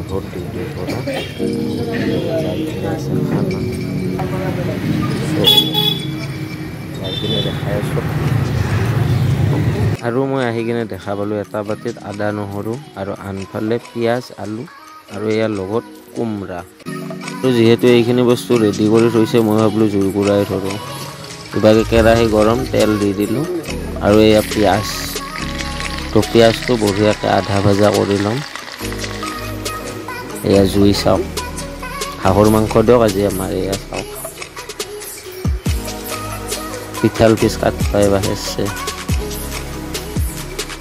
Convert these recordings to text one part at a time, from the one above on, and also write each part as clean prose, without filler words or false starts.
ঘৰত ডিউটিৰ পৰা যাই কিনে আছে খানা যাই কিনে দেখাই আছোঁ আৰু মই আহি কিনে দেখা পালোঁ এটা বাতিত আদা নহৰু আৰু আনফালে পিঁয়াজ আলু আৰু ইয়াৰ লগত কোমৰা আৰু যিহেতু এইখিনি বস্তু ৰেডি কৰি থৈছে মই ভাবিলোঁ জুই কুৰাই ধৰোঁ কিবাকৈ কেৰাহী গৰম তেল দি দিলোঁ আৰু এয়া পিঁয়াজ তো পিঁয়াজটো বঢ়িয়াকৈ আধা ভজা কৰি ল'ম এয়া জুই চাওক হাঁহৰ মাংস দিয়ক আজি আমাৰ এয়া চাওক পিঠাল পিচ কাট পাই বাঢ়িছে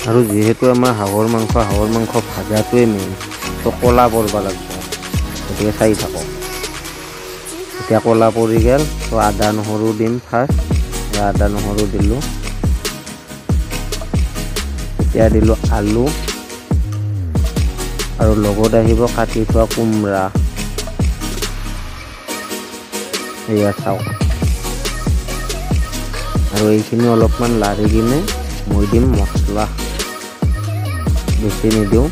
আৰু যিহেতু আমাৰ হাঁহৰ মাংস ভাজাটোৱে মেইন তো ক'লা পৰিব লাগিব গতিকে চাই থাকক এতিয়া ক'লা পৰি গ'ল তো আদা নহৰু দিম ফাৰ্ষ্ট আদা নহৰু দিলোঁ এতিয়া দিলোঁ আলু আৰু লগত আহিব কাটি থোৱা কোমৰা এয়া চাওক আৰু এইখিনি অলপমান লাৰি কিনে মই দিম মছলা বেছি নিদিওঁ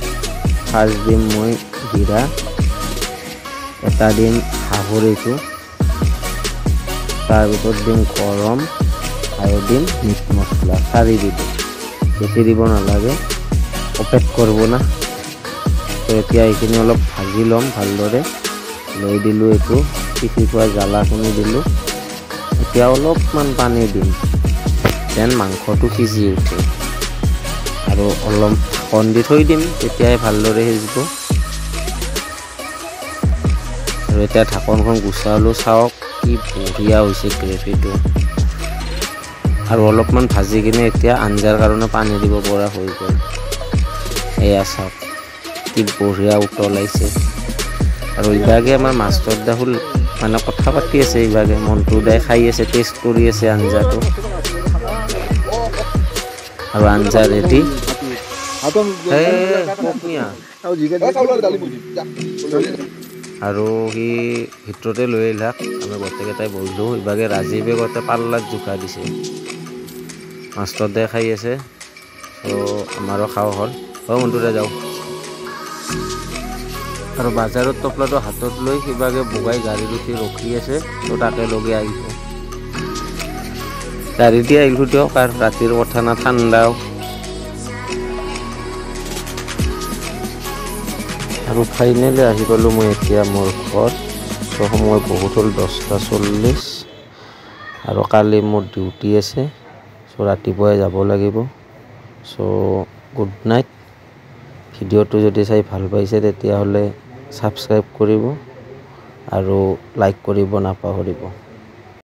ফাৰ্ষ্ট দিম মই জিৰা এটা দিম হাঁহৰ এইটো তাৰপিছত দিম গৰম আৰু দিম মিট মছলা 4 দিম বেছি দিব নালাগে অপেট কৰিব না তো এতিয়া এইখিনি অলপ ভাজি ল'ম ভালদৰে লৈ দিলোঁ এইটো পিচি থোৱা জ্বালাখিনি দিলোঁ এতিয়া অলপমান পানী দিম যেন মাংসটো সিজি উঠে আৰু অলপ ঢাকন দি থৈ দিম তেতিয়াই ভালদৰে সিজিব আৰু এতিয়া ঢাকনখন গুচালোঁ চাওক কি বঢ়িয়া হৈছে গ্ৰেভিটো আৰু অলপমান ভাজি কিনে এতিয়া আঞ্জাৰ কাৰণে পানী দিব পৰা হৈ গ'ল এয়া চাওক কি বঢ়িয়া উতলাইছে আৰু ইভাগে আমাৰ মাষ্টৰ দাহুল মানে কথা পাতি আছে ইভাগে মনটো দাই খাই আছে টেষ্ট কৰি আছে আঞ্জাটো আৰু আঞ্জা ৰেডি আৰু সি ভিতৰতে লৈ আহিলাক আমি গোটেইকেইটাই বহিলোঁ ইভাগে ৰাজীৱে গোটেই পাল্লাত জোখা দিছে মাষ্টৰ দাই খাই আছে তো আমাৰো খাওঁ হ'ল মন্টুৰে যাওঁ আৰু বাজাৰত টপলাটো হাতত লৈ সিভাগে বগাই গাড়ীত উঠি ৰখি আছে তো তাকে লগে আহিছোঁ গাড়ীতে আহিলোঁ দিয়ক আৰু ৰাতিৰ কথা না ঠাণ্ডাও আৰু ফাইনেলি আহি পালোঁ মই এতিয়া মোৰ ঘৰত তো সময় বহুত হ'ল 10:40 আৰু কালি মোৰ ডিউটি আছে চ' ৰাতিপুৱাই যাব লাগিব চ' গুড নাইট ভিডিঅ'টো যদি চাই ভাল পাইছে তেতিয়াহ'লে ছাবস্ক্ৰাইব কৰিব আৰু লাইক কৰিব নাপাহৰিব